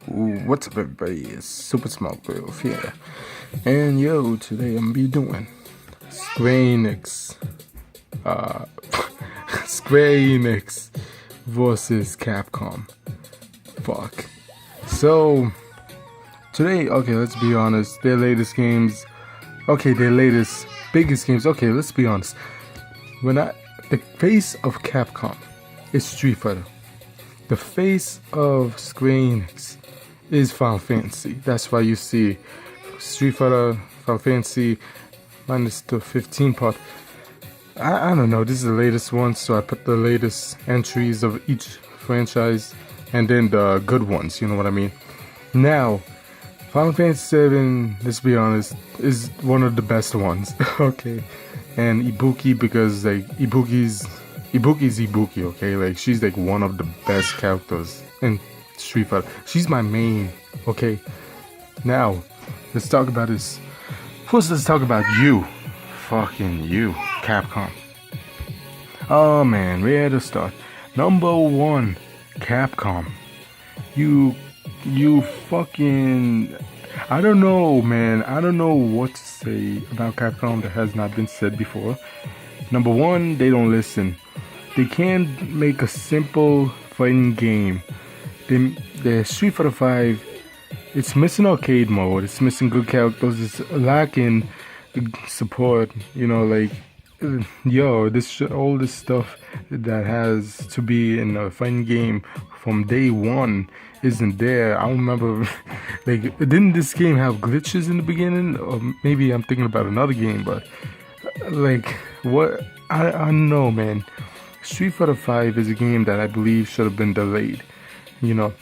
What's up, everybody? It's Supersmallgreywolf here, and yo, today I'm be doing Square Enix, uh, Square Enix versus Capcom. Fuck. So today, okay, let's be honest. Their latest games, their latest biggest games. Okay, let's be honest. The face of Capcom is Street Fighter. The face of Square Enix is Final Fantasy. That's why you see Street Fighter, Final Fantasy, minus the 15 part. I don't know, this is the latest one, so I put the latest entries of each franchise and then the good ones, you know what I mean? Now, Final Fantasy 7, let's be honest, is one of the best ones, okay? And Ibuki, because like Ibuki's Ibuki, okay? Like she's like one of the best characters in Street Fighter. She's my main, okay? Now, let's talk about this. First, let's talk about you. Fucking you, Capcom. Oh man, where to start? Number one, Capcom. You fucking... I don't know, man. I don't know what to say about Capcom that has not been said before. Number one, they don't listen. They can't make a simple fighting game. The Street Fighter 5, it's missing arcade mode. It's missing good characters. It's lacking support. You know, like all this stuff that has to be in a fighting game from day one isn't there. I remember, like, didn't this game have glitches in the beginning? Or maybe I'm thinking about another game, but like, what? I don't know, man. Street Fighter 5 is a game that I believe should have been delayed. You know,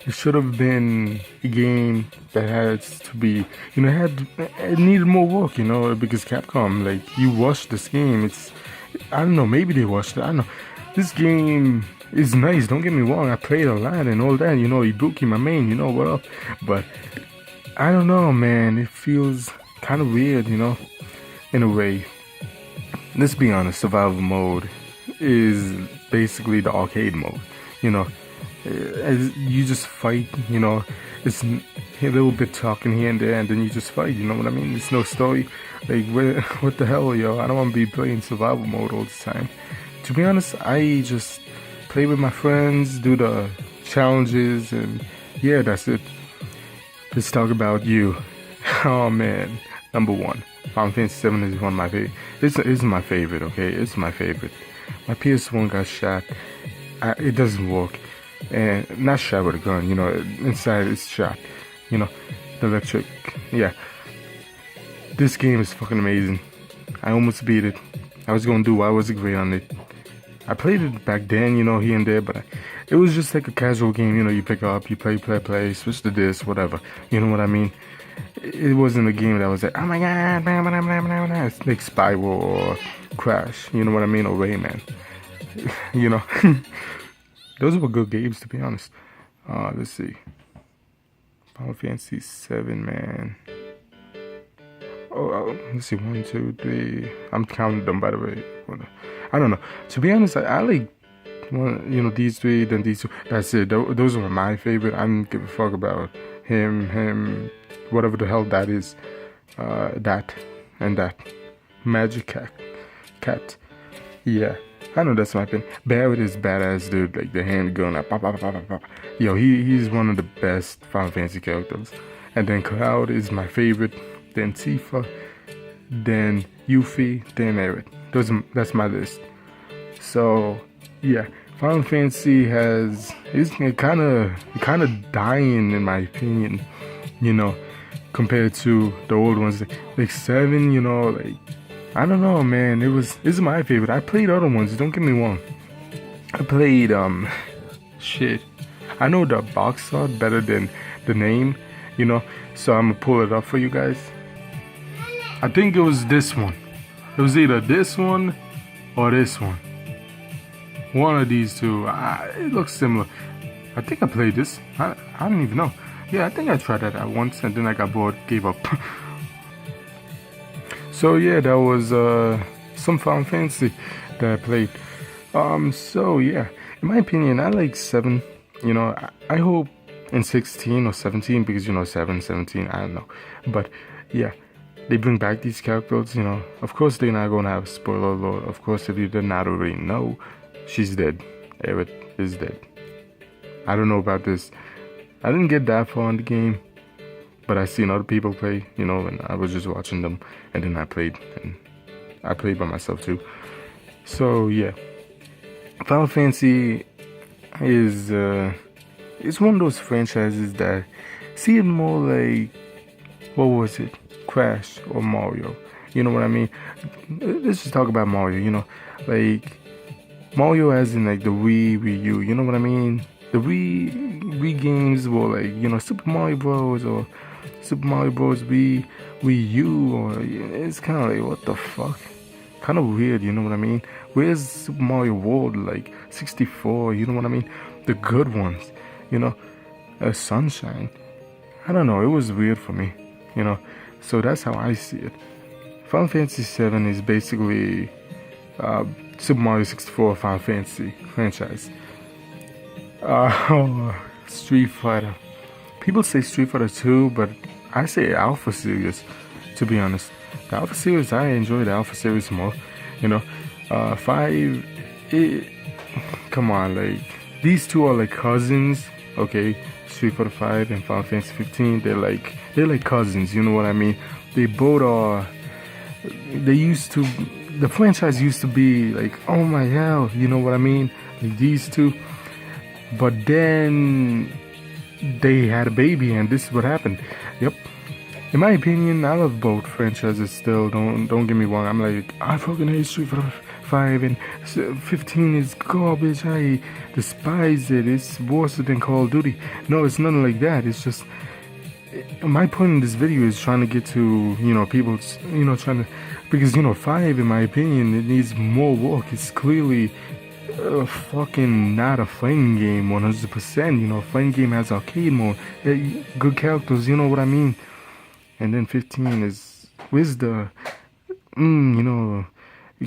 it should have been a game that had to be, you know, it needed more work, you know, because Capcom, like, you watched this game, I don't know, maybe they watched it, I don't know. This game is nice, don't get me wrong, I played a lot and all that, you know, Ibuki, my main, you know, what up, but I don't know, man, it feels kind of weird, you know, in a way. Let's be honest, survival mode is basically the arcade mode, you know. You just fight, you know. It's a little bit talking here and there, and then you just fight. You know what I mean? It's no story. Like, what the hell, yo? I don't want to be playing survival mode all the time. To be honest, I just play with my friends, do the challenges, and yeah, that's it. Let's talk about you. Oh man, number one, Final Fantasy 7 is one of my favorite. It's my favorite. Okay, it's my favorite. My PS1 got shot. It doesn't work. And not shot with a gun, you know, inside it's shot, you know, the electric, yeah. This game is fucking amazing. I almost beat it. I was gonna do I was great on it. I played it back then, you know, here and there, but it was just like a casual game, you know, you pick up, you play, switch to this, whatever, you know what I mean? It wasn't a game that was like, oh my god, it's like Spyro or Crash, you know what I mean, or Rayman, you know. Those were good games, to be honest. Let's see. Final Fantasy 7, man. Let's see. 1, 2, 3. I'm counting them, by the way. I don't know. To be honest, I like, you know, these three, then these two. That's it. Those were my favorite. I don't give a fuck about him, whatever the hell that is. That, and that. Magic cat. Yeah. I know that's my opinion. Barrett is badass, dude. Like the handgun, like, pop, pop, pop, pop, pop. Yo, he's one of the best Final Fantasy characters. And then Cloud is my favorite. Then Tifa. Then Yuffie. Then Aerith. That's my list. So yeah, Final Fantasy is kind of dying in my opinion. You know, compared to the old ones. Like 7, you know, like. I don't know, man. This is my favorite. I played other ones, don't get me wrong. I played, shit. I know the box art better than the name, you know, so I'm gonna pull it up for you guys. I think it was this one. It was either this one or this one. One of these two. It looks similar. I think I played this. I don't even know. Yeah, I think I tried that at once and then I got bored, gave up. So yeah, that was some Final Fantasy that I played. So yeah, in my opinion, I like 7. You know, I hope in 16 or 17, because 7, 17, I don't know. But yeah, they bring back these characters. Of course they're not gonna have a spoiler alert. Of course, if you did not already know, she's dead. Aerith is dead. I don't know about this. I didn't get that far in the game, but I seen other people play, and I was just watching them, and then I played by myself too. So yeah, Final Fantasy is it's one of those franchises that see it more like, what was it, Crash or Mario? You know what I mean? Let's just talk about Mario. Like Mario as in like the Wii U. You know what I mean? The Wii games were like Super Mario Bros. Or Super Mario Bros. Wii U, or it's kind of like, what the fuck? Kind of weird, you know what I mean? Where's Super Mario World, like 64? You know what I mean? The good ones, Sunshine. I don't know. It was weird for me, So that's how I see it. Final Fantasy VII is basically Super Mario 64 Final Fantasy franchise. Street Fighter. People say Street Fighter 2, but I say Alpha Series, to be honest. The Alpha Series, I enjoy the Alpha Series more. 5, come on, like, these two are like cousins, okay? Street Fighter 5 and Final Fantasy 15, they're like cousins, you know what I mean? They both are, the franchise used to be like, oh my hell, you know what I mean? Like these two. But then they had a baby, and this is what happened. Yep. In my opinion, I love both franchises still. Don't get me wrong. I'm like, I fucking hate Street Fighter 5 and 15 is garbage. I despise it. It's worse than Call of Duty. No, it's nothing like that. It's just, my point in this video is trying to get to people, trying to, because 5, in my opinion, it needs more work. It's clearly fucking not a fighting game 100%. Fighting game has arcade mode, good characters, you know what I mean? And then 15 is, where's the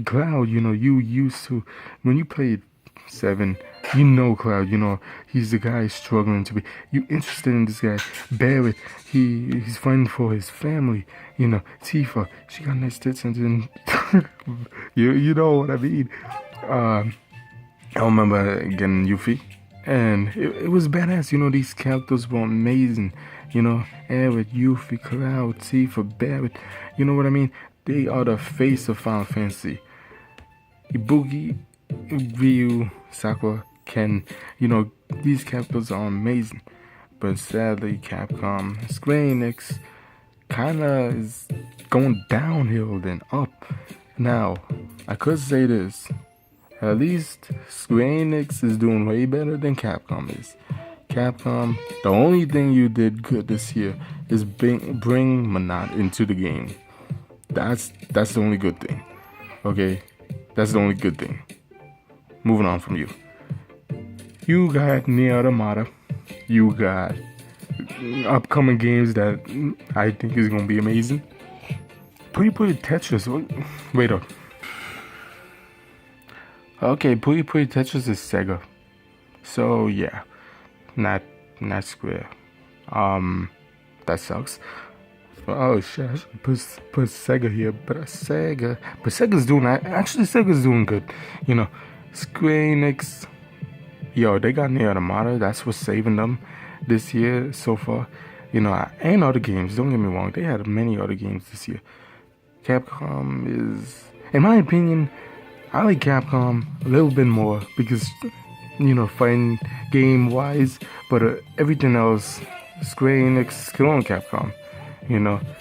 Cloud? You used to, when you played 7, Cloud, he's the guy struggling to be, you interested in this guy. Barrett, he's fighting for his family. Tifa, she got nice tits, and then you know what I mean. I remember getting Yuffie, and it was badass. These characters were amazing. Aerith, Yuffie, Cloud, Tifa, Barrett. You know what I mean? They are the face of Final Fantasy. Ibuki, Ryu, Sakura, Ken. These characters are amazing. But sadly, Capcom, Square Enix, kinda is going downhill than up. Now, I could say this. At least Square Enix is doing way better than Capcom is. Capcom, the only thing you did good this year is bring Manat into the game. That's the only good thing. Okay? That's the only good thing. Moving on from you. You got Nier Automata. You got upcoming games that I think is gonna be amazing. Pretty Tetris. Wait up. Okay, Pretty Tetris is Sega. So yeah, not Square. That sucks. Oh shit, I should put Sega here, but Sega's doing good. Square Enix, they got Nier Automata. That's what's saving them this year so far. And other games. Don't get me wrong, they had many other games this year. Capcom is, in my opinion, I like Capcom a little bit more because, fighting game wise, but everything else, Square Enix is killing Capcom.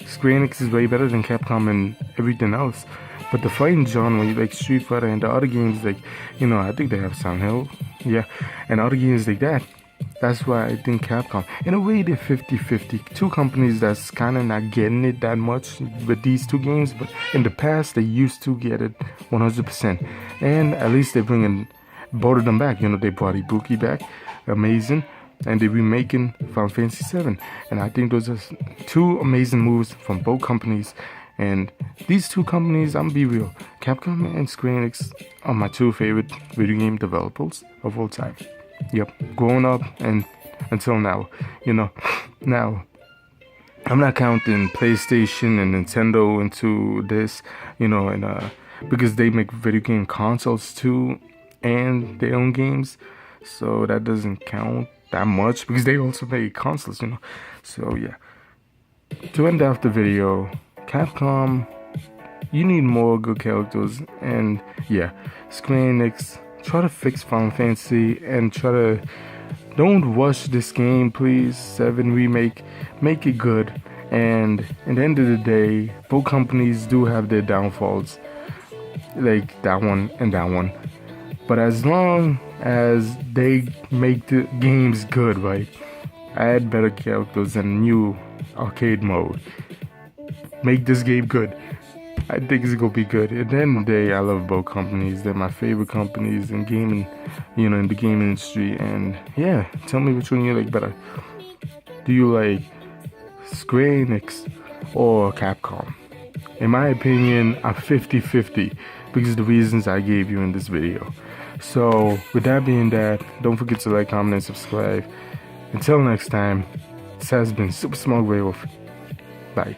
Square Enix is way better than Capcom and everything else. But the fighting genre, like Street Fighter and the other games, like, I think they have Silent Hill, yeah, and other games like that. That's why I think Capcom, in a way, they're 50-50. Two companies that's kind of not getting it that much with these two games, but in the past, they used to get it 100%. And at least they're bringing both of them back. They brought Ibuki back, amazing, and they're remaking Final Fantasy VII. And I think those are two amazing moves from both companies. And these two companies, I'm gonna be real, Capcom and Square Enix are my two favorite video game developers of all time. Yep, growing up and until now. Now I'm not counting PlayStation and Nintendo into this, and because they make video game consoles too and their own games, so that doesn't count that much because they also make consoles. So yeah. To end off the video, Capcom, you need more good characters, and yeah, Square Enix, try to fix Final Fantasy and don't rush this game, please. 7 remake, make it good. And at the end of the day, both companies do have their downfalls, like that one and that one. But as long as they make the games good, right? Add better characters and new arcade mode. Make this game good. I think it's gonna be good. At the end of the day, I love both companies. They're my favorite companies in gaming, in the gaming industry. And yeah, tell me which one you like better. Do you like Square Enix or Capcom? In my opinion, I'm 50-50 because of the reasons I gave you in this video. So with that being that, don't forget to like, comment, and subscribe. Until next time, this has been Supersmallgreywolf. Bye.